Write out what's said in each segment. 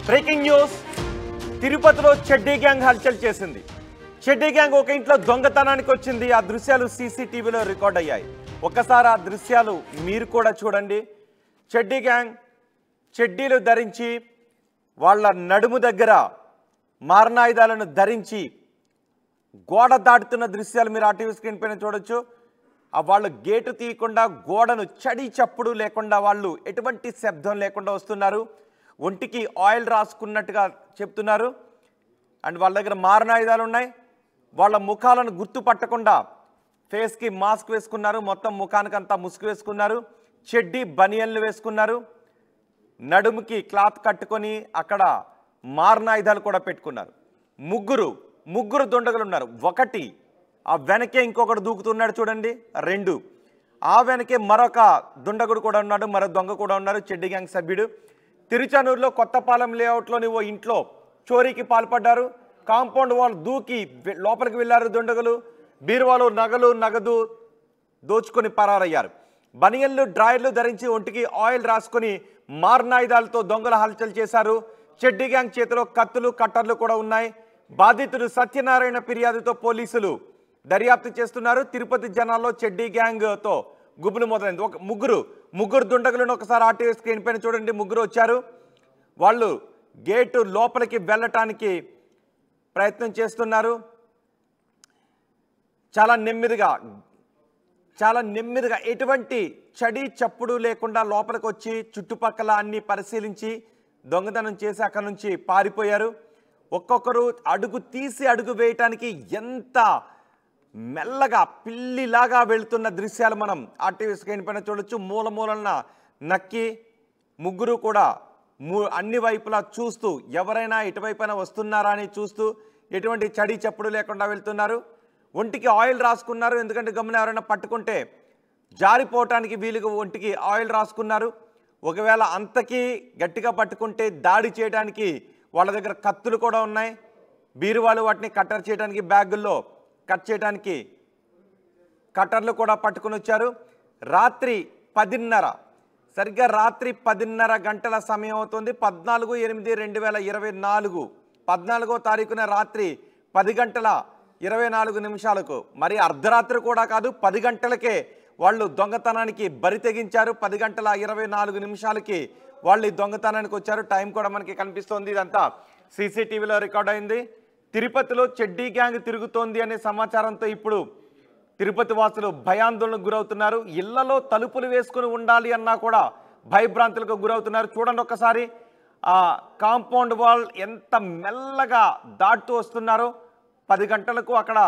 Breaking news తిరుపతిలో చెడ్డీ gang హల్చల్ చేసింది. చెడ్డీ గ్యాంగ్ ఒక ఇంట్లో దొంగతనానికి వచ్చింది. ఆ దృశ్యాలు సీసీటీవీలో రికార్డ్ అయ్యాయి. ఒక్కసారి ఆ దృశ్యాలు మీరు కూడా చూడండి. చెడ్డీ గ్యాంగ్ చెడ్డీలు ధరించి వాళ్ళ నడుము దగ్గర మారణాయుధాలను ధరించి గోడ దాటుతున్న దృశ్యాలు మీరు ఆ టీవీ స్క్రీన్ పైన చూడొచ్చు. వాళ్ళు గేటు తీయకుండా గోడను చడి చప్పుడు లేకుండా వాళ్ళు ఎటువంటి శబ్దం లేకుండా వస్తున్నారు. ఒంటికి ఆయిల్ రాసుకున్నట్టుగా చెప్తున్నారు. అండ్ వాళ్ళ దగ్గర మారణాయుధాలు ఉన్నాయి. వాళ్ళ ముఖాలను గుర్తుపట్టకుండా ఫేస్కి మాస్క్ వేసుకున్నారు. మొత్తం ముఖానికంతా ముసుగు వేసుకున్నారు. చెడ్డీ బనియన్లు వేసుకున్నారు. నడుముకి క్లాత్ కట్టుకొని అక్కడ మారణాయుధాలు కూడా పెట్టుకున్నారు. ముగ్గురు దుండగులు ఉన్నారు. ఒకటి ఆ వెనకే ఇంకొకటి దూకుతున్నాడు చూడండి. రెండు ఆ వెనకే మరొక దుండగుడు కూడా ఉన్నాడు. మరో దొంగ కూడా ఉన్నారు. చెడ్డీ గ్యాంగ్ సభ్యుడు. తిరుచానూరులో కొత్తపాలెం లేఅవుట్లోని ఓ ఇంట్లో చోరీకి పాల్పడ్డారు. కాంపౌండ్ వాల్ దూకి లోపలికి వెళ్ళారు దుండగులు. బీరువాలో నగదు దోచుకొని పరారయ్యారు. బనియన్లు డ్రాయర్లు ధరించి ఒంటికి ఆయిల్ రాసుకొని మారణాయుధాలతో దొంగల హల్చల్ చేశారు. చెడ్డీ గ్యాంగ్ చేతిలో కత్తులు కట్టర్లు కూడా ఉన్నాయి. బాధితుడు సత్యనారాయణ ఫిర్యాదుతో పోలీసులు దర్యాప్తు చేస్తున్నారు. తిరుపతి జనాల్లో చెడ్డీ గ్యాంగ్తో గుబులు మొదలైంది. ఒక ముగ్గురు దుండగులను ఒకసారి ఆర్టీవీ స్క్రీన్ పైన చూడండి. ముగ్గురు వచ్చారు. వాళ్ళు గేటు లోపలికి వెళ్ళటానికి ప్రయత్నం చేస్తున్నారు. చాలా నెమ్మదిగా ఎటువంటి చడి చప్పుడు లేకుండా లోపలికి వచ్చి చుట్టుపక్కల అన్ని పరిశీలించి దొంగతనం చేసి అక్కడి నుంచి పారిపోయారు. ఒక్కొక్కరు అడుగు తీసి అడుగు వేయటానికి ఎంత మెల్లగా పిల్లిలాగా వెళుతున్న దృశ్యాలు మనం ఆర్టీవీ స్క్రీన్ పైన చూడొచ్చు. మూలన నక్కి ముగ్గురు కూడా అన్ని వైపులా చూస్తూ ఎవరైనా ఇటువైపున వస్తున్నారా అని చూస్తూ ఎటువంటి చడి చప్పుడు లేకుండా వెళ్తున్నారు. ఒంటికి ఆయిల్ రాసుకున్నారు. ఎందుకంటే గమని ఎవరైనా పట్టుకుంటే జారిపోవటానికి వీలుగా ఒంటికి ఆయిల్ రాసుకున్నారు. ఒకవేళ అంతకీ గట్టిగా పట్టుకుంటే దాడి చేయడానికి వాళ్ళ దగ్గర కత్తులు కూడా ఉన్నాయి. బీరువాలు వాటిని కట్టర్ చేయడానికి బ్యాగుల్లో కట్ చేయడానికి కట్టర్లు కూడా పట్టుకుని వచ్చారు. సరిగ్గా రాత్రి 10:30 గంటల సమయం అవుతుంది. 14/8/2024 14వ తారీఖున రాత్రి 10:24 మరి అర్ధరాత్రి కూడా కాదు, 10 గంటలకే వాళ్ళు దొంగతనానికి బరి తెగించారు. 10:24 వాళ్ళు ఈ దొంగతనానికి వచ్చారు. టైం కూడా మనకి కనిపిస్తోంది. ఇదంతా సీసీటీవీలో రికార్డ్ అయింది. తిరుపతిలో చెడ్డీ గ్యాంగ్ తిరుగుతోంది అనే సమాచారంతో ఇప్పుడు తిరుపతి వాసులు భయాందోళనకు గురవుతున్నారు. ఇళ్లలో తలుపులు వేసుకుని ఉండాలి అన్నా కూడా భయభ్రాంతులకు గురవుతున్నారు. చూడండి ఒక్కసారి ఆ కాంపౌండ్ వాల్ ఎంత మెల్లగా దాటుతూ వస్తున్నారో. 10 గంటలకు అక్కడ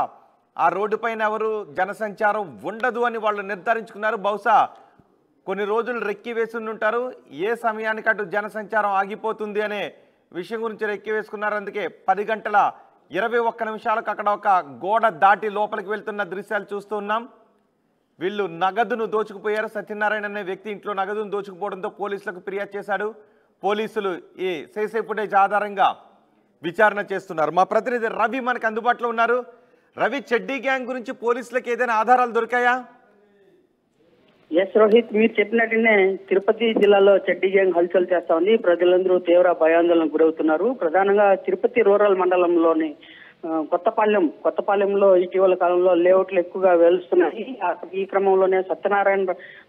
ఆ రోడ్డు పైన ఎవరు జనసంచారం ఉండదు అని వాళ్ళు నిర్ధారించుకున్నారు. బహుశా కొన్ని రోజులు రెక్కి వేసి ఉంటారు. ఏ సమయానికి అటు జనసంచారం ఆగిపోతుంది అనే విషయం గురించి రెక్కి వేసుకున్నారు. అందుకే 10:21 అక్కడ ఒక గోడ దాటి లోపలికి వెళ్తున్న దృశ్యాలు చూస్తూ ఉన్నాం. వీళ్ళు నగదును దోచుకుపోయారు. సత్యనారాయణ అనే వ్యక్తి ఇంట్లో నగదును దోచుకుపోవడంతో పోలీసులకు ఫిర్యాదు చేశాడు. పోలీసులు ఈ సీసీ ఫుటేజ్ ఆధారంగా విచారణ చేస్తున్నారు. మా ప్రతినిధి రవి మనకు అందుబాటులో ఉన్నారు. రవి, చెడ్డీ గ్యాంగ్ గురించి పోలీసులకు ఏదైనా ఆధారాలు దొరికాయా? ఎస్ రోహిత్, మీరు చెప్పినట్టునే తిరుపతి జిల్లాలో చెడ్డీ గ్యాంగ్ హల్చల్ చేస్తా ఉంది. ప్రజలందరూ తీవ్ర భయాందోళనకు గురవుతున్నారు. ప్రధానంగా తిరుపతి రూరల్ మండలంలోని కొత్తపాలెంలో ఇటీవల కాలంలో లేఅవుట్లు ఎక్కువగా వెలుస్తున్నాయి. ఈ క్రమంలోనే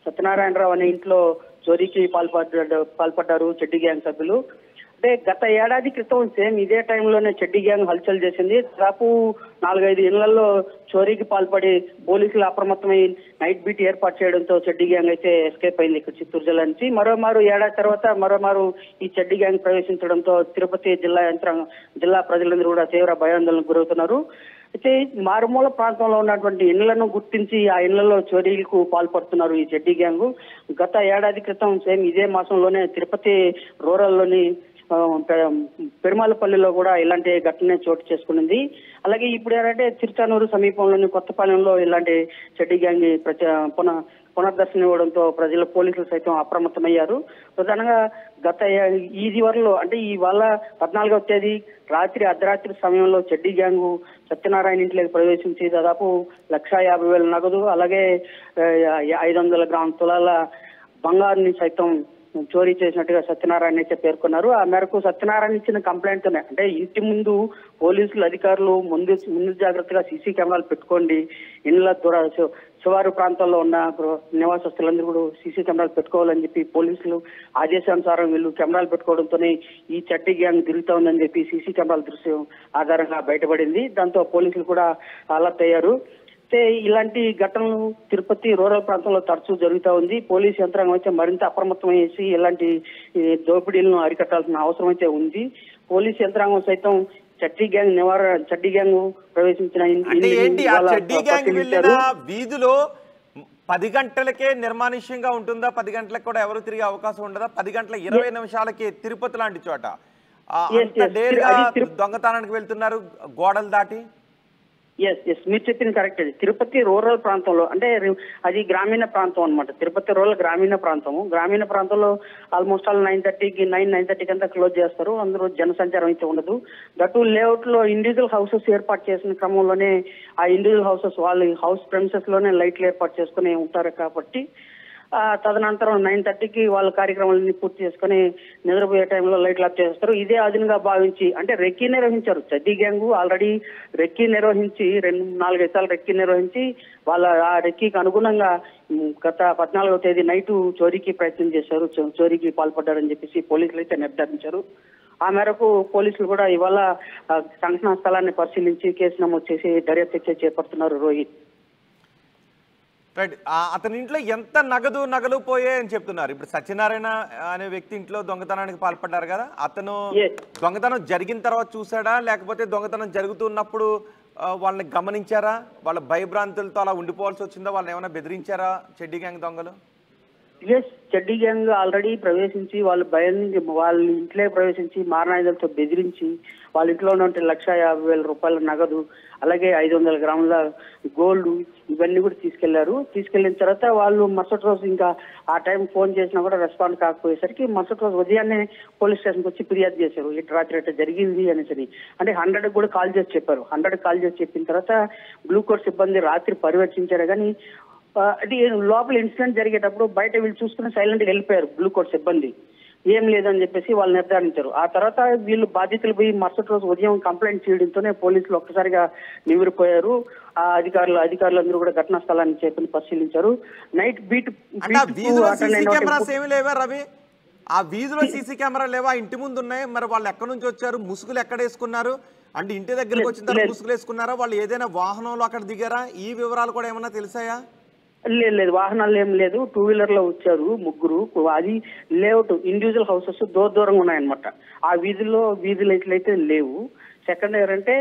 సత్యనారాయణరావు అనే ఇంట్లో చోరీకి పాల్పడ్డారు చెడ్డీ గ్యాంగ్ సభ్యులు. అంటే గత ఏడాది క్రితం సేమ్ ఇదే టైంలోనే చెడ్డీ గ్యాంగ్ హల్చల్ చేసింది. దాదాపు 4-5 ఇళ్లలో చోరీకి పాల్పడి పోలీసులు అప్రమత్తమై నైట్ బీట్ ఏర్పాటు చేయడంతో చెడ్డీ గ్యాంగ్ అయితే ఎస్కేప్ అయింది ఇక్కడ చిత్తూరు జిల్లా నుంచి. ఏడాది తర్వాత ఈ చెడ్డీ గ్యాంగ్ ప్రవేశించడంతో తిరుపతి జిల్లా ప్రజలందరూ కూడా తీవ్ర భయాందోళనకు గురవుతున్నారు. అయితే మారుమూల ప్రాంతంలో ఉన్నటువంటి ఇళ్లను గుర్తించి ఆ ఇళ్లలో చోరీలకు పాల్పడుతున్నారు ఈ చెడ్డీ గ్యాంగ్. గత ఏడాది క్రితం సేమ్ ఇదే మాసంలోనే తిరుపతి రూరల్లోని పెరుమాలపల్లిలో కూడా ఇలాంటి ఘటన చోటు చేసుకునింది. అలాగే ఇప్పుడు ఏంటంటే తిరుచానూరు సమీపంలోని కొత్తపాలెంలో ఇలాంటి చెడ్డీ గ్యాంగ్ పునర్దర్శనం ఇవ్వడంతో పోలీసులు సైతం అప్రమత్తమయ్యారు. ప్రధానంగా ఇవాళ 14వ తేదీ అర్ధరాత్రి సమయంలో చెడ్డీ గ్యాంగ్ సత్యనారాయణ ఇంట్లోకి ప్రవేశించి దాదాపు 1,50,000 నగదు అలాగే 500 గ్రాముల తులాల బంగారుని సైతం చోరీ చేసినట్టుగా సత్యనారాయణ అయితే పేర్కొన్నారు. ఆ మేరకు సత్యనారాయణ ఇచ్చిన కంప్లైంట్ తోనే అంటే ఇంటి ముందు పోలీసులు అధికారులు ముందు జాగ్రత్తగా సీసీ కెమెరాలు పెట్టుకోండి, ఇళ్ల శివారు ప్రాంతాల్లో ఉన్న నివాసస్తులందరూ కూడా సీసీ కెమెరాలు పెట్టుకోవాలని చెప్పి పోలీసులు ఆదేశానుసారం వీళ్ళు కెమెరాలు పెట్టుకోవడంతోనే ఈ చడ్డీ గ్యాంగ్ తిరుగుతా ఉందని చెప్పి సీసీ కెమెరాల దృశ్యం ఆధారంగా బయటపడింది. దాంతో పోలీసులు కూడా అలర్ట్ అయ్యారు. ఇలాంటి ఘటనలు తిరుపతి రూరల్ ప్రాంతంలో తరచూ జరుగుతూ ఉంది. పోలీసు యంత్రాంగం అయితే మరింత అప్రమత్తం చేసి ఇలాంటి దోపిడీలను అరికట్టాల్సిన అవసరం అయితే ఉంది. పోలీసు యంత్రాంగం సైతం చడ్డీ గ్యాంగ్ ప్రవేశించిన వీధిలో 10 గంటలకే నిర్మానుష్యంగా ఉంటుందా? 10 గంటలకు కూడా ఎవరు తిరిగే అవకాశం ఉండదా? 10 గంటల 20 నిమిషాలకి తిరుపతి లాంటి చోట దొంగతనానికి వెళ్తున్నారు గోడలు దాటి. ఎస్ మీరు చెప్పింది కరెక్ట్. అది తిరుపతి రూరల్ ప్రాంతంలో అంటే అది గ్రామీణ ప్రాంతం అనమాట. తిరుపతి రూరల్ గ్రామీణ ప్రాంతంలో ఆల్మోస్ట్ ఆల్ 9:30 అంతా క్లోజ్ చేస్తారు. అందరూ జనసంచారం అయితే ఉండదు. దట్టు లేఅవుట్ లో ఇండివిజువల్ హౌసెస్ ఏర్పాటు చేసిన క్రమంలోనే ఆ ఇండివిజువల్ హౌసెస్ వాళ్ళ హౌస్ ప్రెమిసెస్ లోనే లైట్లు ఏర్పాటు చేసుకుని ఉంటారు కాబట్టి తదనంతరం 9:30కి వాళ్ళ కార్యక్రమాలన్నీ పూర్తి చేసుకుని నిద్రపోయే టైంలో లైట్లు ఆఫ్ చేస్తారు. ఇదే అదునుగా భావించి అంటే రెక్కీ నిర్వహించారు. చడ్డీ గ్యాంగ్ ఆల్రెడీ రెక్కీ నిర్వహించి 4-5 సార్లు రెక్కీ నిర్వహించి వాళ్ళ ఆ రెక్కీకి అనుగుణంగా గత 14వ తేదీ నైటు చోరీకి ప్రయత్నం చేశారు, చోరీకి పాల్పడ్డారని చెప్పేసి పోలీసులు అయితే నిర్ధారించారు. ఆ మేరకు పోలీసులు కూడా ఇవాళ సంఘటనా స్థలాన్ని పరిశీలించి కేసు నమోదు చేసి దర్యాప్తు చేపడుతున్నారు. రోహిత్, రైట్. అతని ఇంట్లో ఎంత నగలు పోయాయని చెప్తున్నారు. ఇప్పుడు సత్యనారాయణ అనే వ్యక్తి ఇంట్లో దొంగతనానికి పాల్పడ్డారు కదా, అతను దొంగతనం జరిగిన తర్వాత చూసాడా లేకపోతే దొంగతనం జరుగుతున్నప్పుడు వాళ్ళని గమనించారా? వాళ్ళ భయభ్రాంతులతో అలా ఉండిపోవాల్సి వచ్చిందా? వాళ్ళని ఏమైనా బెదిరించారా చడ్డీ గ్యాంగ్ దొంగలు? చడ్డీ గ్యాంగ్ ఆల్రెడీ ప్రవేశించి వాళ్ళ ఇంట్లో ప్రవేశించి మారణాయుధాలతో బెదిరించి వాళ్ళ ఇంట్లో ఉన్న 1,50,000 రూపాయల నగదు అలాగే 500 గ్రాముల గోల్డ్ ఇవన్నీ కూడా తీసుకెళ్లిన తర్వాత వాళ్ళు మరుసటి రోజు ఇంకా ఆ టైం ఫోన్ చేసినా కూడా రెస్పాండ్ కాకపోయేసరికి మరుసటి రోజు ఉదయాన్నే పోలీస్ స్టేషన్కి వచ్చి ఫిర్యాదు చేశారు. ఇటు రాత్రి ఇట్లా జరిగింది అనేసి. అంటే 100 కూడా కాల్ చేసి చెప్పారు. 100 కాల్ చేసి చెప్పిన తర్వాత గ్లూకోజ్ సిబ్బంది రాత్రి పర్యవేక్షించారు. కానీ అది లోపల ఇన్సిడెంట్ జరిగేటప్పుడు బయట వీళ్ళు చూసుకుని సైలెంట్ గా వెళ్ళిపోయారు. గ్లూకోజ్ సిబ్బంది ఏం లేదని చెప్పేసి వాళ్ళు నిర్ధారించారు. ఆ తర్వాత వీళ్ళు బాధితులు పోయి మరుసటి రోజు ఉదయం కంప్లైంట్ చేయడంతోనే పోలీసులు ఒక్కసారిగా నిమిరిపోయారు. ఆ అధికారులందరూ కూడా ఘటనా స్థలాన్ని చేపట్టి పరిశీలించారు. నైట్ బీట్ రవి, ఆ వీధిలో సీసీ కెమెరా లేవా? ఇంటి ముందు ఉన్నాయి. మరి వాళ్ళు ఎక్కడి నుంచి వచ్చారు? ముసుగులు ఎక్కడ వేసుకున్నారు? అంటే ఇంటి దగ్గరకు వచ్చిన తర్వాత ముసుగులు వేసుకున్నారా? వాళ్ళు ఏదైనా వాహనంలో అక్కడ దిగారా? ఈ వివరాలు కూడా ఏమన్నా తెలిసాయా? లేదు, వాహనాలు ఏం లేదు. 2 వీలర్ లో వచ్చారు ముగ్గురు. అది లేఅవుట్ ఇండివిజువల్ హౌసెస్ దూరంగా ఉన్నాయన్నమాట. ఆ వీధి లైట్లు అయితే లేవు. సెకండ్ అంటే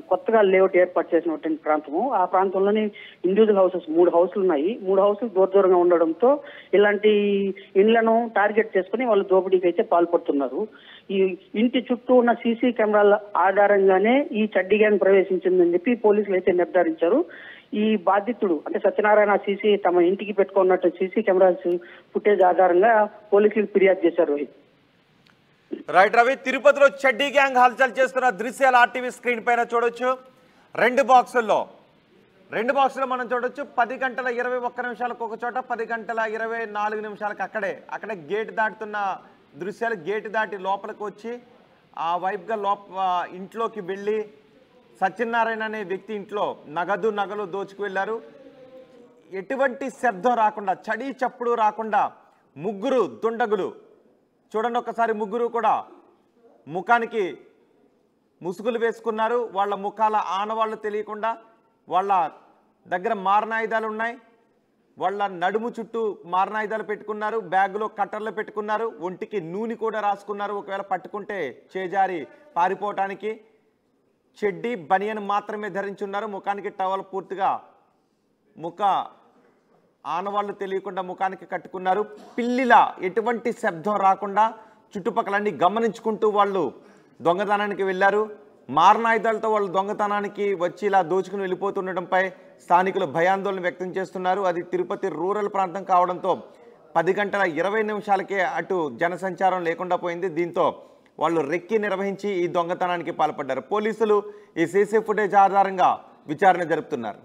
కొత్తగా లేఅవుట్ ఏర్పాటు చేసినటువంటి ప్రాంతము. ఆ ప్రాంతంలోని ఇండివిజువల్ హౌసెస్ 3 హౌసులు ఉన్నాయి. 3 హౌసులు దూరంగా ఉండడంతో ఇలాంటి ఇండ్లను టార్గెట్ చేసుకుని వాళ్ళు దోపిడీకి అయితే పాల్పడుతున్నారు. ఈ ఇంటి చుట్టూ ఉన్న సీసీ కెమెరాల ఆధారంగానే ఈ చడ్డీ గ్యాంగ్ ప్రవేశించిందని చెప్పి పోలీసులు అయితే నిర్ధారించారు. ఈ బాధితుడు అంటే సత్యనారాయణ తమ ఇంటికి పెట్టుకున్నట్టు సీసీ కెమెరాస్ ఫుటేజ్ ఆధారంగా పోలీసులకు ఫిర్యాదు చేశారు. రైట్ రవి, తిరుపతిలో చడ్డీ గ్యాంగ్ హల్చల్ చేస్తున్న దృశ్యాలు ఆర్టీవీ స్క్రీన్ పైన చూడొచ్చు. 2 బాక్సుల్లో మనం చూడొచ్చు. 10:21 ఒక చోట, 10:24 అక్కడే గేట్ దాటుతున్న దృశ్యాలు. గేట్ దాటి లోపలికి వచ్చి ఆ వైపుగా ఇంట్లోకి వెళ్ళి సత్యనారాయణ అనే వ్యక్తి ఇంట్లో నగలు దోచుకు వెళ్ళారు. ఎటువంటి శబ్దం రాకుండా, చడి చప్పుడు రాకుండా ముగ్గురు దుండగులు చూడండి ఒకసారి, ముగ్గురు కూడా ముఖానికి ముసుగులు వేసుకున్నారు. వాళ్ళ ముఖాల ఆనవాళ్ళు తెలియకుండా వాళ్ళ దగ్గర మారణాయుధాలు ఉన్నాయి. వాళ్ళ నడుము చుట్టూ మారణాయుధాలు పెట్టుకున్నారు. బ్యాగులో కట్టర్లు పెట్టుకున్నారు. ఒంటికి నూనె కూడా రాసుకున్నారు. ఒకవేళ పట్టుకుంటే చేజారి పారిపోవటానికి. చెడ్డీ బనియన్ మాత్రమే ధరించున్నారు. ముఖానికి టవల్ పూర్తిగా ముఖ ఆనవాళ్ళు తెలియకుండా ముఖానికి కట్టుకున్నారు. పిల్లిలా ఎటువంటి శబ్దం రాకుండా చుట్టుపక్కలన్నీ గమనించుకుంటూ వాళ్ళు దొంగతనానికి వెళ్ళారు. మారణాయుధాలతో వాళ్ళు దొంగతనానికి వచ్చి ఇలా దోచుకుని వెళ్ళిపోతుండటంపై స్థానికులు భయాందోళన వ్యక్తం చేస్తున్నారు. అది తిరుపతి రూరల్ ప్రాంతం కావడంతో 10:20 అటు జనసంచారం లేకుండా పోయింది. దీంతో వాళ్ళు రెక్కీ నిర్వహించి ఈ దొంగతనానికి పాల్పడ్డారు. పోలీసులు ఈ సీసీ ఫుటేజ్ ఆధారంగా విచారణ జరుపుతున్నారు.